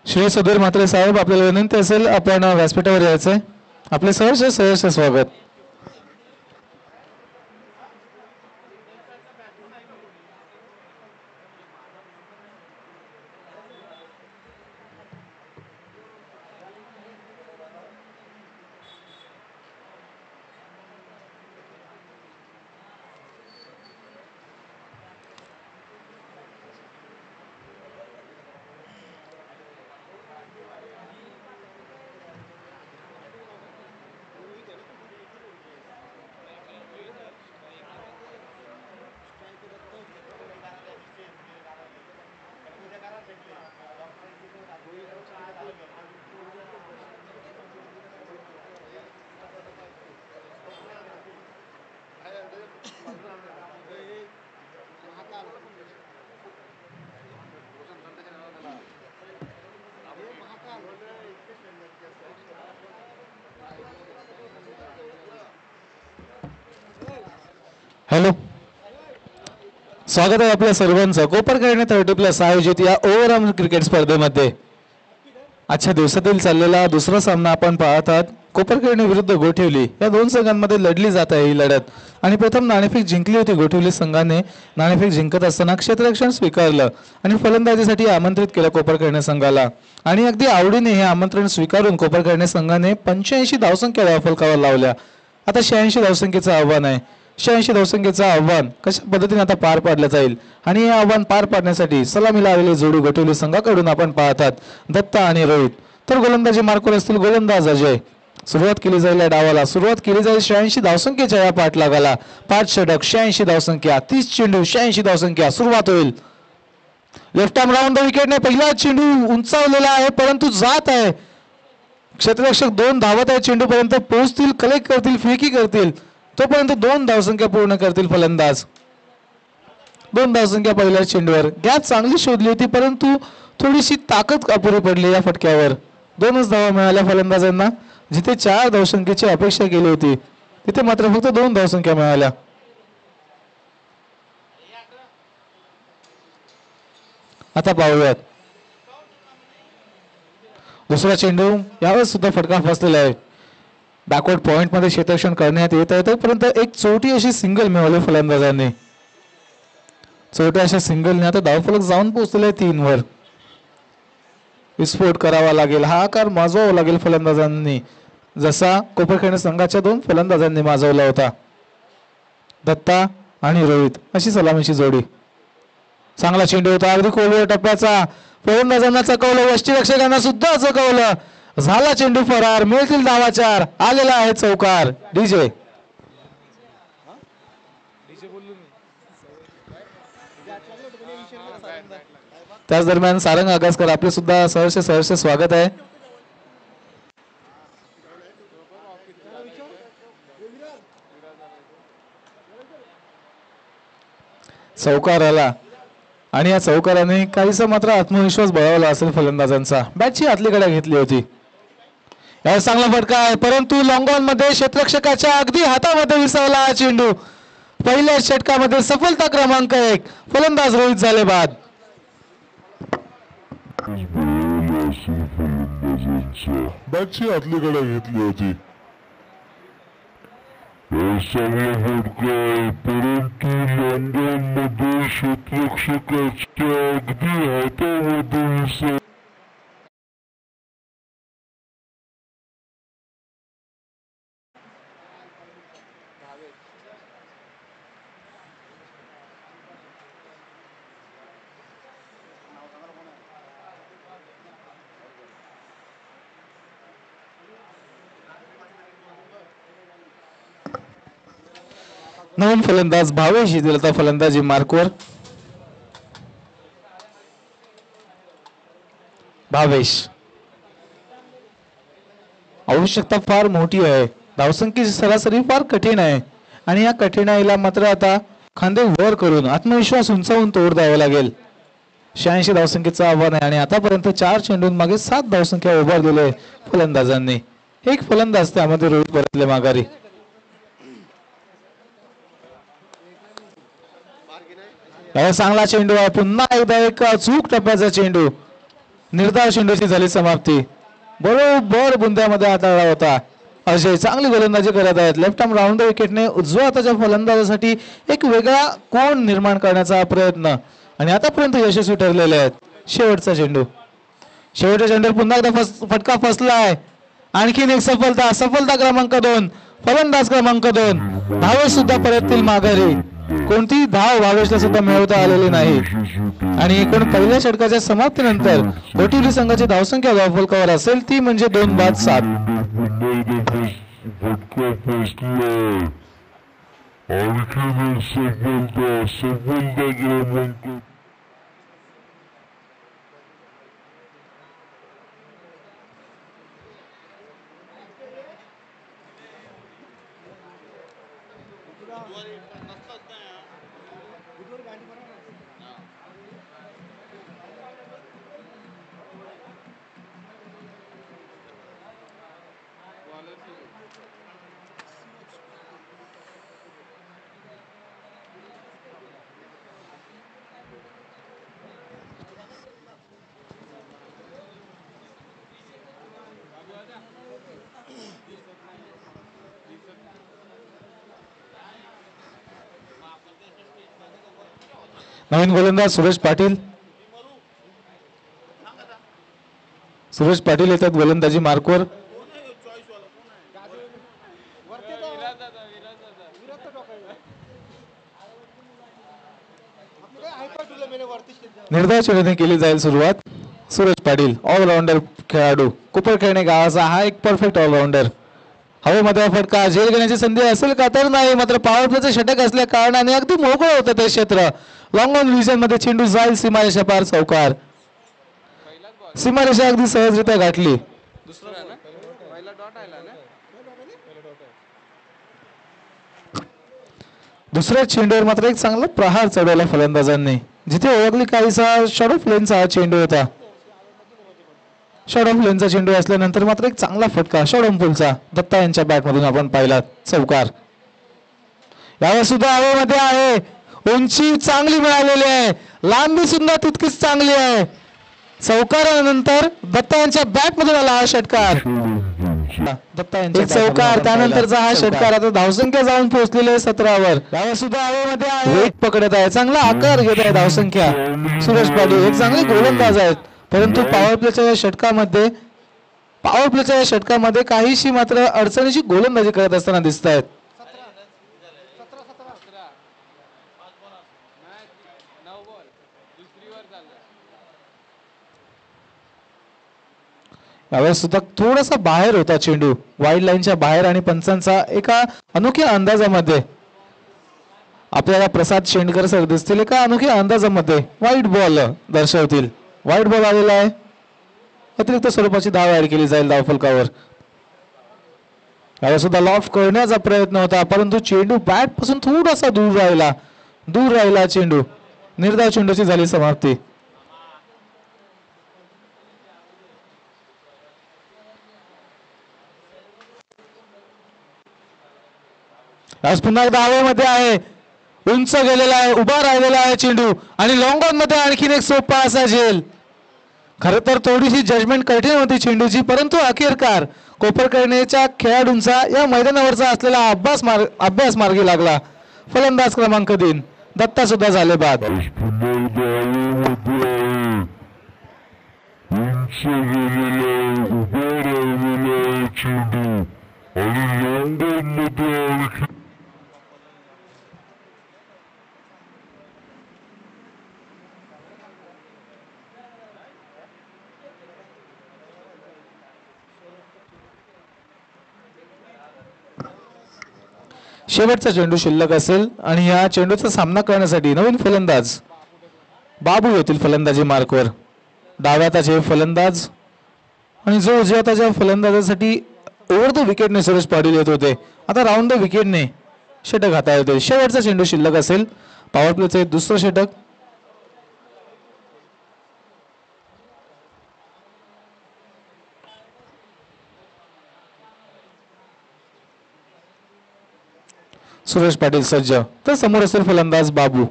श्री सुधीर म्हात्रे साहेब, आपल्याला विनंती असेल आपण व्यासपीठावर यायचंय. आपले सहर्ष स्वागत. हॅलो, स्वागत आहे आपल्या सर्वांचं कोपरखैरणे 30+ आयोजित या ओव्हरऑल क्रिकेट स्पर्धेमध्ये. आजच्या दिवसातील चाललेला दुसरा सामना आपण पाहत आहात. कोपरखैरणे विरुद्ध गोठवली या दोन संघांमध्ये लढली जात आहे ही लढत. आणि प्रथम नाणेफेक जिंकली होती गोठवली संघाने. नाणेफेक जिंकत असताना क्षेत्ररक्षण स्वीकारलं आणि फलंदाजीसाठी आमंत्रित केलं कोपरखैरणे संघाला. आणि अगदी आवडीने हे आमंत्रण स्वीकारून कोपरखैरणे संघाने 85 धावसंख्या धावफलकावर लावल्या. आता 86 धावसंख्येचं आव्हान आहे. 86 धावसंख्येचं आव्हान कशा पद्धतीने आता पार पाडलं जाईल आणि हे आव्हान पार पाडण्यासाठी सलामीला आलेली जोडी गोठवली संघाकडून आपण पाहतात दत्ता आणि रोहित. तर गोलंदाजी मार्कवर असतील गोलंदाज अजय. सुरुवात केली जाईल या डावाला. सुरुवात केली जाईल 86 धावसंख्येच्या या पाठलागाला. 5 षटक 86 धावसंख्या, 30 चेंडू 86 धावसंख्या. सुरुवात होईल. लेफ्ट आर्म राऊंड द विकेटने पहिला चेंडू उंचावलेला आहे परंतु जात आहे. क्षेत्ररक्षक 2 धावत आहे, चेंडूपर्यंत पोहोचतील, कलेक्ट करतील, फेकी करतील. तोपर्यंत 2 धावसंख्या पूर्ण करतील फलंदाज. 2 धावसंख्या पहिल्या चेंडूवर. गॅप चांगली शोधली होती परंतु थोडीशी ताकद अपुरी पडली या फटक्यावर. 2च धावा मिळाल्या फलंदाजांना. जिथे 4 धावसंख्येची अपेक्षा केली होती तिथे मात्र फक्त 2 धावसंख्या मिळाल्या. आता पाहूयात दुसरा चेंडू. यावेळेस सुद्धा फटका फसलेला आहे. बॅकवर्ड पॉइंट मध्ये क्षेत्ररक्षण करण्यात येत आहे तोपर्यंत एक चोटी अशी सिंगल मिळवली फलंदाजांनी. चोट्या अशा सिंगलने आता धावफलक जाऊन पोहोचलेला आहे 3 वर. विस्फोट करावा लागेल, हा आकार माजवावा लागेल फलंदाजांनी जसा कोपरखैरणे संघाच्या 2 फलंदाजांनी माजवला होता. दत्ता आणि रोहित अशी सलामीची जोडी. चांगला चेंडू होता अगदी खोलवर टप्प्याचा. फलंदाजांना चकवलं, यष्टीरक्षकांना सुद्धा चकवलं. झाला चेंडू फरार. मिळतील धावा 4. आलेला आहे चौकार. डीजे त्याच दरम्यान सारंग आगासकर आपले सुद्धा सहर्ष स्वागत आहे. चौकार आला आणि या चौकाराने काहीसा मात्र आत्मविश्वास बळावला असेल फलंदाजांचा. बॅटची आतलीकडे घेतली होती. या चांगला फटका आहे परंतु लॉंग ऑन मध्ये क्षेत्ररक्षकाच्या अगदी हातामध्ये विसरला हा चेंडू. पहिल्या षटकामध्ये सफलता क्रमांक 1. फलंदाज रोहित झाले बाद. बॅटची आतलीकडे घेतली होती. चांगला फटका आहे परंतु लॉंगॉनमध्ये क्षेत्ररक्षकाच्या अगदी हातामध्ये विसर. नवीन फलंदाज भावेश येतील आता फलंदाजी मार्कवर. भावेश. आवश्यकता फार मोठी आहे. धावसंख्येची सरासरी फार कठीण आहे आणि या कठीणाईला मात्र आता खांदे वर करून आत्मविश्वास उंचावून तोड द्यावा लागेल. 86 धावसंख्येचं आव्हान आहे आणि आतापर्यंत 4 चेंडून मागे 7 धावसंख्या उभारलेले फलंदाजांनी. एक फलंदाज त्यामध्ये रोहित परतले माघारी. चांगला चेंडू आहे, पुन्हा एकदा एक चूक टप्प्याचा चेंडू. निर्धाव चेंडूची झाली समाप्ती. बरोबर बुंद्यामध्ये हाताळला होता. अजय चांगली गोलंदाजी करत आहेत. लेफ्ट आर्म राऊंड विकेटने उजव्या हाताच्या फलंदाजासाठी एक वेगळा कोण निर्माण करण्याचा प्रयत्न आणि आतापर्यंत यशस्वी ठरलेले आहेत. शेवटचा चेंडू. शेवटच्या चेंडूवर पुन्हा एकदा फटका फसलाय. आणखीन एक सफलता. सफलता क्रमांक 2. फलंदाज क्रमांक 2. धावे सुद्धा परततील माघारी. कोणतीही धाव भावेशला सुद्धा मिळवता आलेली नाही आणि एकूण पहिल्या षटकाच्या समाप्तीनंतर गोटिवली संघाची धावसंख्या धावफलकावर असेल ती म्हणजे 2-7. नवीन गोलंदाज सुरेश पाटील. सुरेश पाटील येतात गोलंदाजी मार्कवर. निर्धाव चेंडूने केली जाईल सुरुवात. सुरेश पाटील ऑलराऊंडर खेळाडू, कुपरखेळणे गावाचा हा एक परफेक्ट ऑलराऊंडर. हवेमध्ये फटका, झेल घेण्याची संधी असेल का तर नाही, मात्र पॉवर प्लेचं षटक असल्या कारणाने अगदी मोकळं होतं ते क्षेत्र. लॉंग ऑन रिजन मध्ये चेंडू जाईल सीमारेषा पार. चौकार. सीमारेषा अगदी सहजरित्या गाठली. दुसऱ्या चेंडूवर मात्र एक चांगला प्रहार चढवला फलंदाजांनी. जिथे ओळखली काहीसा शॉर्ट ऑफ लेनचा हा चेंडू होता. शॉर्ट ऑफ लेनचा चेंडू असल्यानंतर मात्र एक चांगला फटका शॉर्ट ऑफ पुलचा दत्ता यांच्या बॅटमधून आपण पाहिला. चौकार. यावर सुद्धा हवेमध्ये आहे. उंची चांगली मिळालेली आहे, लांबी सुद्धा तितकीच चांगली आहे. चौकारानंतर दत्ता यांच्या बॅटमधून आला हा षटकार. दत्ता यांच्या चौकार, त्यानंतरचा हा षटकार. आता धावसंख्या जाऊन पोहोचलेली आहे 17वर. यावर सुद्धा हवेमध्ये आहे, वेग पकडत आहे, चांगला आकार घेत आहे धावसंख्या. सुरेश पाटील एक चांगले गोलंदाज आहेत, परंतु पॉवर प्लेच्या या षटकामध्ये काहीशी मात्र अडचणीची गोलंदाजी करत असताना दिसत आहेत. यावेळेस सुद्धा थोडासा बाहेर होता चेंडू, वाईड लाईनच्या बाहेर, आणि पंचांचा एका अनोख्या अंदाजामध्ये आपल्याला प्रसाद शेंडकर सर दिसतील. एका अनोख्या अंदाजामध्ये वाईट बॉल दर्शवतील. वाईट बॉल आलेला आहे, अतिरिक्त स्वरूपाची धाव ऍड केली जाईल धावफलकावर. यावेळेस सुद्धा लॉफ करण्याचा प्रयत्न होता, परंतु चेंडू बॅट पासून थोडासा दूर राहिला चेंडू. निर्धाव चेंडूची झाली समाप्ती. आज पुन्हा एकदा हवेमध्ये आहे, उंच गेलेला आहे, उभा राहिलेला आहे चेंडू, आणि लॉंग ऑन मध्ये आणखीन एक सोपा असा झेल. खरं तर थोडीशी जजमेंट कठीण होती चेंडूची, परंतु अखेरकार कोपरकर्णीच्या खेळाडूंचा या मैदानावरचा असलेला अभ्यास मार्गी लागला. फलंदाज क्रमांक 3 दत्ता सुद्धा झाले बाद. शेवटचा चेंडू शिल्लक असेल आणि या चेंडूचा सामना करण्यासाठी नवीन फलंदाज बाबू येतील फलंदाजी मार्कवर. डाव्या हाताचे फलंदाज आणि जो उजव्या हाताच्या फलंदाजासाठी ओव्हर द विकेटने सुरेश पाटील येत होते, आता राऊंड द विकेटने षटक हाताळत होते. शेवटचा चेंडू शिल्लक असेल, पॉवर प्लेचे दुसरं षटक. सुरेश पाटील सज्ज, तर समोर असेल फलंदाज बाबू.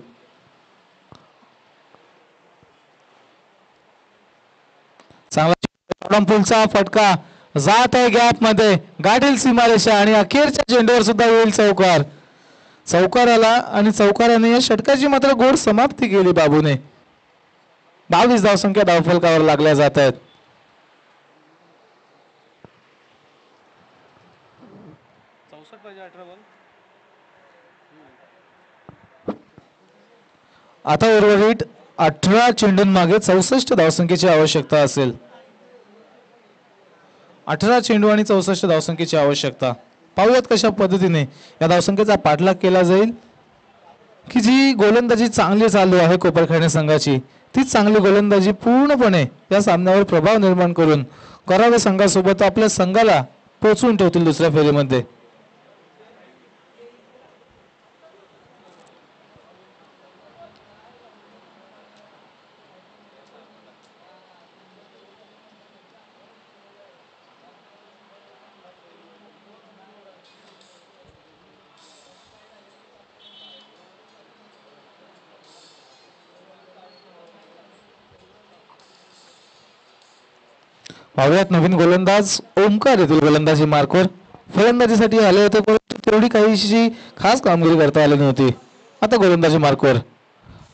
चांगला पुलचा फटका जात आहे गॅप मध्ये, गाठील सीमारेषा आणि अखेरच्या चेंडूवर सुद्धा येईल चौकार. चौकार आला आणि चौकाराने या षटकाची मात्र गोड समाप्ती केली बाबूने. 22 धावसंख्या धावफलकावर लागल्या जात आहेत. आता उर्वरित 18 चेंडूंमागे 64 धावसंख्येची आवश्यकता असेल. 18 चेंडू आणि 64 धावसंख्येची आवश्यकता. पाहूयात कशा पद्धतीने या धावसंख्येचा पाठलाग केला जाईल. की जी गोलंदाजी चांगली चालू आहे कोपरखैरणे संघाची, तीच चांगली गोलंदाजी पूर्णपणे या सामन्यावर प्रभाव निर्माण करून करावे संघासोबत आपल्या संघाला पोहोचवून ठेवतील दुसऱ्या फेरीमध्ये. पाहुयात नवीन गोलंदाज ओमकार येथील गोलंदाजी मार्कवर फलंदाजीसाठी आले होते, परंतु तेवढी काहीशी खास कामगिरी करता आली नव्हती. आता गोलंदाजी मार्कवर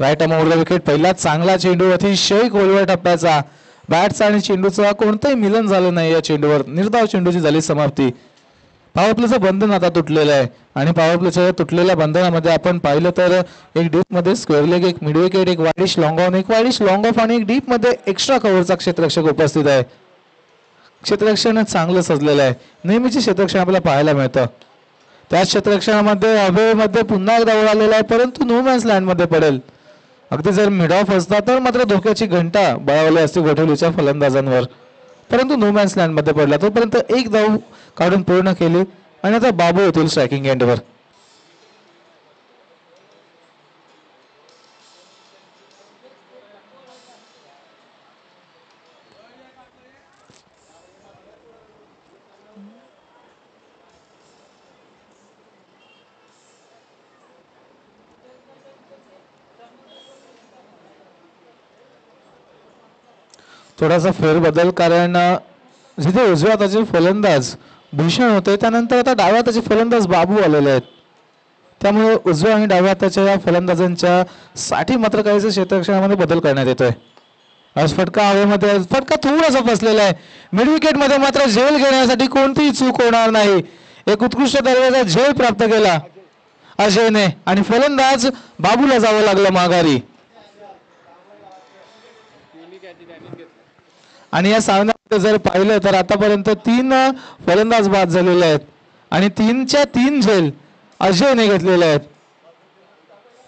राईट आर्मवर विकेट. पहिला चांगला चेंडू, अतिशय खोलवर टप्प्याचा. बॅटचा आणि चेंडूचा कोणतंही मिलन झालं नाही या चेंडूवर. निर्धाव चेंडूची झाली समाप्ती. पॉवर प्लेचं बंधन आता तुटलेलं आहे आणि पॉवर प्लेच्या तुटलेल्या बंधनामध्ये आपण पाहिलं तर एक डीप मध्ये स्क्वेअर लेग, एक मिड विकेट, एक वाईडिश लॉंग ऑन, एक वाईडिश लॉंग ऑफ आणि एक डीप मध्ये एक्स्ट्रा कव्हरचा क्षेत्ररक्षक उपस्थित आहे. क्षेत्ररक्षण चांगलं सजलेलं आहे. नेहमीचे क्षेत्ररक्षण आपल्याला पाहायला मिळतं. त्या क्षेत्ररक्षणामध्ये हवेमध्ये पुन्हा एकदा उडालेला आहे, परंतु नो मॅन्स लँड मध्ये पडेल. अगदी जर मिड ऑफ असता तर मात्र धोक्याची घंटा बळावली असती गोठवलीच्या फलंदाजांवर, परंतु नो मॅन्स लँड मध्ये पडला. तोपर्यंत एक धाव काढून पूर्ण केली आणि आता बाबू होतील स्ट्रायकिंग एंडवर. थोडासा फेरबदल, कारण जिथे उजव्या हाताचे फलंदाज भूषण होते त्यानंतर आता डाव्या हाताचे फलंदाज बाबू आलेले आहेत. त्यामुळे उजव्या आणि डाव्या हाताच्या या फलंदाजांच्या साठी मात्र काहीच क्षेत्ररक्षणामध्ये बदल करण्यात येतोय. आज फटका हवेमध्ये, फटका थोडासा फसलेला आहे. मिड विकेट मध्ये मात्र झेल घेण्यासाठी कोणतीही चूक होणार नाही. एक उत्कृष्ट दर्जाचा झेल प्राप्त केला अजयने आणि फलंदाज बाबूला जावं लागलं माघारी. आणि या सामन्यामध्ये जर पाहिलं तर आतापर्यंत 3 फलंदाज बाद झालेले आहेत आणि 3च्या 3 झेल अजयने घेतलेले आहेत.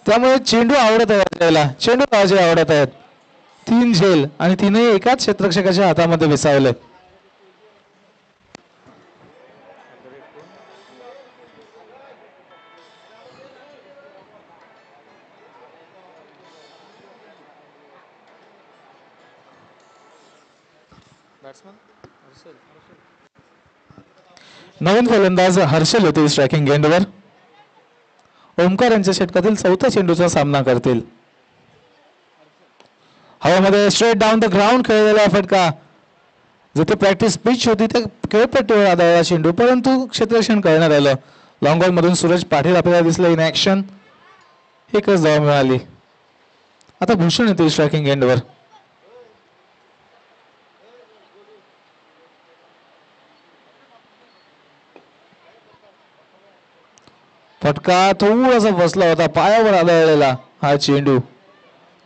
त्यामुळे चेंडू आवडत आहे अजयला, चेंडू अजय आवडत आहेत. 3 झेल आणि 3ही एकाच क्षेत्ररक्षकाच्या हातामध्ये विसावले. नवीन फलंदाज हर्षल होतील स्ट्रायकिंग एंडवर. ओमकार यांच्या षटकातील 4थ्या चेंडूचा सामना करतील. हवेमध्ये स्ट्रेट डाऊन द ग्राउंड खेळलेला फटका. जिथे प्रॅक्टिस पिच होती त्या खेळपट्टीवर आदळला चेंडू, परंतु क्षेत्ररक्षण करण्यात आलं. लॉंग ऑन मधून सुरेश पाटील आपल्याला दिसले इन ऍक्शन. एकच धाव मिळाली. आता भूषण येतील स्ट्रायकिंग एंडवर. फटका थोडासा फसला होता, पायावर आदळलेला हा चेंडू.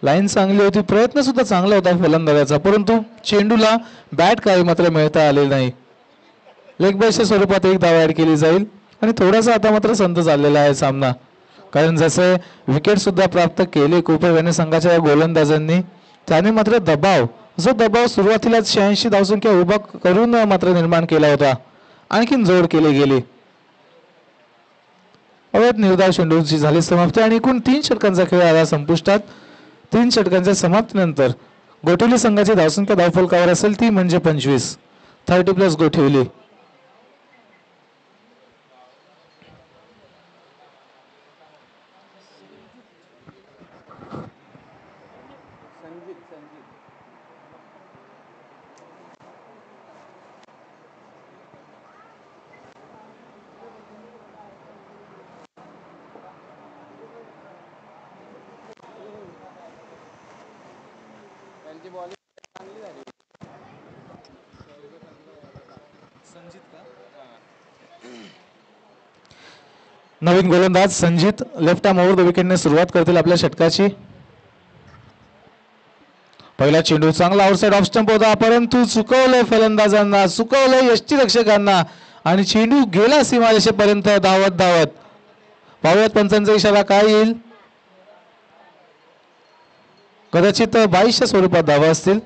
लाईन चांगली होती, प्रयत्न सुद्धा चांगला होता फलंदाजाचा, परंतु चेंडूला बॅट काही मात्र मिळता आले नाही. लेग बायच्या स्वरूपात एक धाव ऍड केली जाईल आणि थोडासा आता मात्र संत चाललेला आहे सामना, कारण जसे विकेट सुद्धा प्राप्त केले कोपरखैरणे संघाच्या या गोलंदाजांनी, त्याने मात्र जो दबाव सुरुवातीला 86 धावसंख्या उभा करून मात्र निर्माण केला होता, आणखीन जोड केली गेली. अवैध निर्धाव चेंडूची झाली समाप्ती आणि एकूण 3 षटकांचा खेळ आला संपुष्टात. 3 षटकांच्या समाप्तीनंतर गोठवली संघाची धावसंख्या धावफलकावर असेल ती म्हणजे 25. 30+ गोठवली. नवीन गोलंदाज Sanjit left arm over the विकेटने सुरुवात करतील आपल्या षटकाची. पहिला चेंडू चांगला आउटसाइड ऑफ स्टंप होता, परंतु चुकवलंय फलंदाजांना, चुकवलंय यष्टीरक्षकांना आणि चेंडू गेला सीमारेषेपर्यंत धावत धावत. पाहुयात पंचांचा इशारा काय येईल. कदाचित 22च्या स्वरूपात धावा असतील,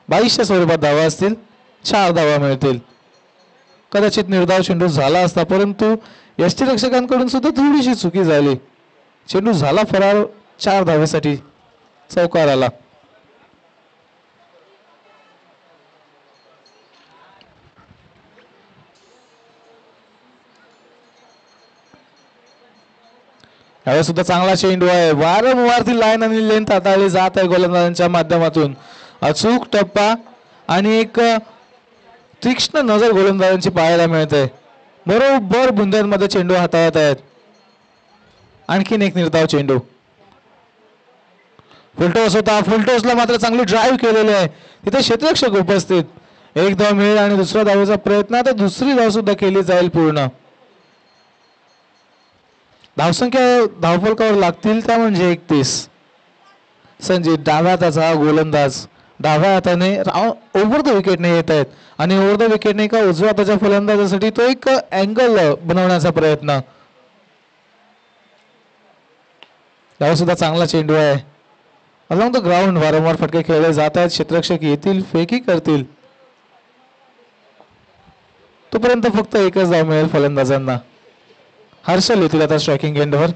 22च्या स्वरूपात धावा असतील. 4 धावा मिळतील. कदाचित निर्धाव चेंडू झाला असता, परंतु यष्टीरक्षकांकडून सुद्धा थोडीशी चुकी झाली. चेंडू झाला फरार. 4 धावेसाठी चौकार आला. यावेळेस सुद्धा चांगला चेंडू आहे. वारंवार ती लाईन आणि लेंथ हाताळली जात आहे गोलंदाजांच्या माध्यमातून. अचूक टप्पा आणि एक तीक्ष्ण नजर गोलंदाजांची पाहायला मिळते. बरोबर बुंद्यांमध्ये चेंडू हाताळत आहेत. आणखीन एक निर्धाव चेंडू. फुलटॉस होता, फुलटॉसला मात्र चांगली ड्राईव्ह केलेली आहे. तिथे क्षेत्ररक्षक उपस्थित. एक धाव मिळेल आणि दुसऱ्या धावेचा प्रयत्न. आता दुसरी धाव सुद्धा केली जाईल पूर्ण. धावसंख्या धावफलकावर लागतील त्या म्हणजे 31. संजित डाव्या हाताचा गोलंदाज डाव्या हाताने ओव्हर द विकेटने येत आहेत आणि ओव्हर द विकेटने एका उजव्या हाताच्या फलंदाजासाठी तो एक अँगल बनवण्याचा प्रयत्न. डाव सुद्धा चांगला चेंडू आहे. अलॉंग द ग्राउंड वारंवार फटके खेळले जात आहेत. क्षेत्ररक्षक येतील, फेकी करतील. तोपर्यंत फक्त एकच धाव मिळेल फलंदाजांना. हर्षल येतील आता स्ट्रायकिंग एंडवर.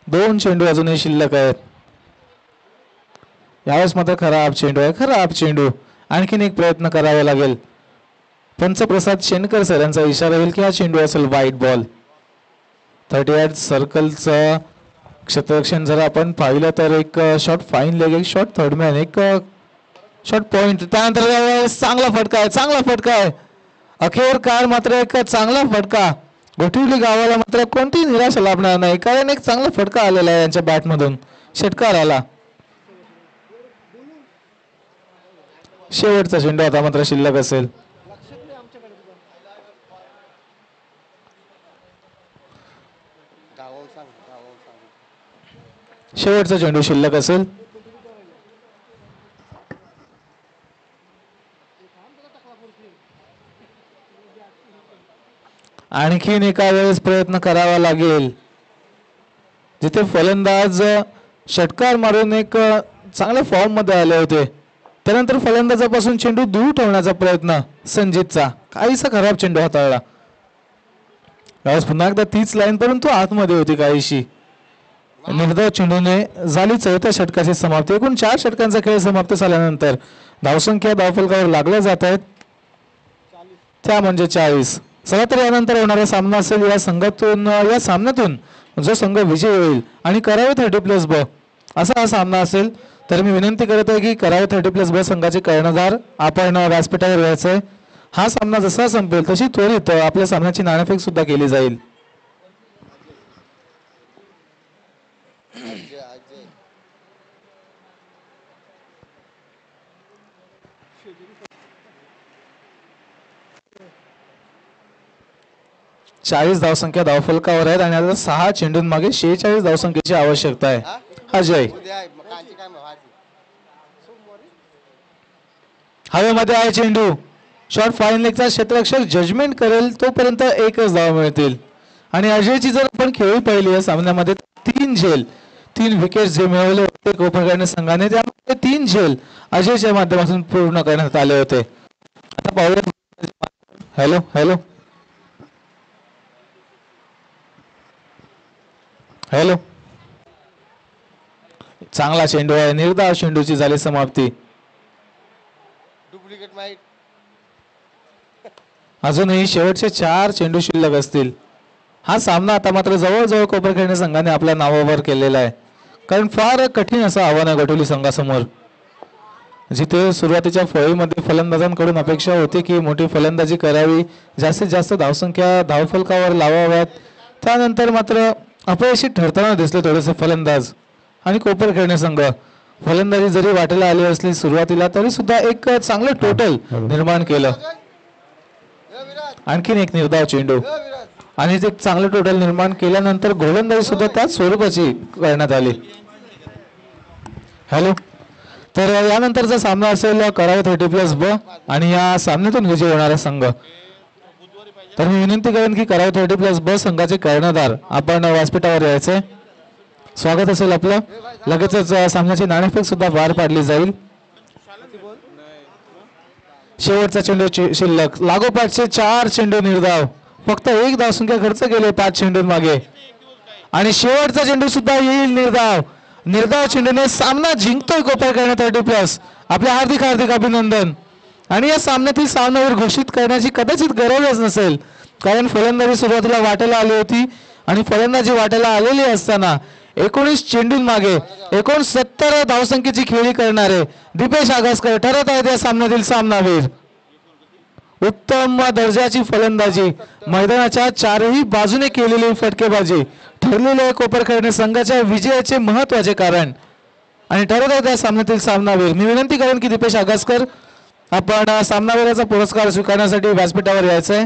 दोन चेंडू अजूनही शिल्लक आहेत. यावेळेस मात्र खराब चेंडू आहे, खराब चेंडू. आणखीन एक प्रयत्न करावा लागेल. पंचप्रसाद शेनकर सर यांचा इशारा येईल की हा चेंडू असेल वाईट बॉल. 38 सर्कलचं क्षेत्ररक्षण जर आपण पाहिलं तर एक शॉट फाईन लेग, एक शॉट थर्ड मॅन, एक शॉट पॉइंट. त्यानंतर चांगला फटका आहे, चांगला फटका आहे. अखेर काळ मात्र एक चांगला फटका. गोठिवली गावाला मात्र कोणतीही निराशा लाभणार नाही, कारण एक चांगला फटका आलेला आहे यांच्या बॅटमधून. षटकार आला. शेवटचा चेंडू आता मात्र शिल्लक असेल. शेवटचा चेंडू शिल्लक असेल. आणखीन एका वेळेस प्रयत्न करावा लागेल. जिथे फलंदाज षटकार मारून एक चांगल्या फॉर्म मध्ये आले होते, त्यानंतर फलंदाजापासून चेंडू दूर ठेवण्याचा प्रयत्न संजितचा. काहीसा खराब चेंडू हाताळला. यावेळेस पुन्हा एकदा तीच लाईन, परंतु आतमध्ये होती काहीशी. निर्धाव चेंडूने झाली चौथ्या षटकाची समाप्ती. एकूण 4 षटकांचा खेळ समाप्त झाल्यानंतर धावसंख्या धावफलकावर लागल्या जात आहेत त्या म्हणजे 40. चला तर यानंतर होणारा सामना असेल. या सामन्यातून जो संघ विजयी होईल आणि करावे 30+ब असा हा सामना असेल. तर मी विनंती करत आहे की करावे 30+ब संघाचे कर्णधार आपण व्यासपीठावर यायचंय. हा सामना जसा संपेल तशी त्वरित आपल्या सामन्याची नाणेफेक सुद्धा केली जाईल. चाळीस धावसंख्या धावफलकावर आहेत आणि आता 6 चेंडूंमागे 46 धावसंख्येची आवश्यकता आहे. अजय हवेमध्ये आहे चेंडू. शॉट फाईन लेगचा क्षेत्ररक्षक जजमेंट करेल तोपर्यंत एकच धाव मिळतील. आणि अजयची जर आपण खेळी पाहिली या सामन्यामध्ये 3 झेल, 3 विकेट जे मिळवले होते कोपरगाव संघाने, त्यामध्ये 3 झेल अजयच्या माध्यमातून पूर्ण करण्यात आले होते. आता पाहूया. Hello hello hello. चांगला चेंडू आहे. निर्धाव चेंडूची झाली समाप्ती. अजूनही शेवटचे 4 चेंडू शिल्लक असतील. हा सामना आता मात्र जवळजवळ कोपरखेळणे संघाने आपल्या नावावर केलेला आहे, कारण फार कठीण असं आव्हान आहे गोठवली संघासमोर. जिथे सुरुवातीच्या फळीमध्ये फलंदाजांकडून अपेक्षा होती की मोठी फलंदाजी करावी, जास्तीत जास्त धावसंख्या धावफलकावर लावाव्यात, त्यानंतर मात्र अपयशी ठरताना दिसले थोडेसे फलंदाज आणि कोपरखैरणे संघ. फलंदाजी जरी वाटेला आली असली सुरुवातीला तरी सुद्धा एक चांगलं टोटल निर्माण केलं. आणखीन एक निर्धाव चेंडू आणि ते चांगलं टोटल निर्माण केल्यानंतर गोलंदाजी सुद्धा त्याच स्वरूपाची करण्यात आली. हॅलो, तर यानंतरचा सामना असेल करावे 30+ब आणि या सामन्यातून विजय होणारा संघ. तर मी विनंती करेन की करावे 30+ब संघाचे कर्णधार आपण व्यासपीठावर यायचे. स्वागत असेल आपलं. लगेचच सामन्याची नाणेफेक सुद्धा पार पाडली जाईल. शेवटचा चेंडू शिल्लक. लागोपाठचे 4 चेंडू निर्धाव. फक्त 1 धावसंख्या खर्च केले 5 चेंडूंमागे आणि शेवटचा चेंडू सुद्धा येईल निर्धाव. निर्धाव चेंडूने सामना जिंकतोय कोपरखैरणे 30+. आपले हार्दिक हार्दिक अभिनंदन. आणि या सामन्यातील सामनावीर घोषित करण्याची कदाचित गरजच नसेल, कारण फलंदाजी सुरुवातीला वाटेला आली होती आणि फलंदाजी वाटेला आलेली असताना 19 चेंडूंमागे 69 धावसंख्येची खेळी करणारे दीपेश आगासकर ठरत आहेत या सामन्यातील सामनावीर. उत्तम दर्जाची फलंदाजी, मैदानाच्या चारही बाजूने केलेली फटकेबाजी ठरलेले कोपरखैरणे संघाच्या विजयाचे महत्वाचे कारण आणि ठरत आहेत या सामन्यातील सामनावीर. मी विनंती करेन की दीपेश आगासकर आपण सामनावीराचा पुरस्कार स्वीकारण्यासाठी व्यासपीठावर यायचंय.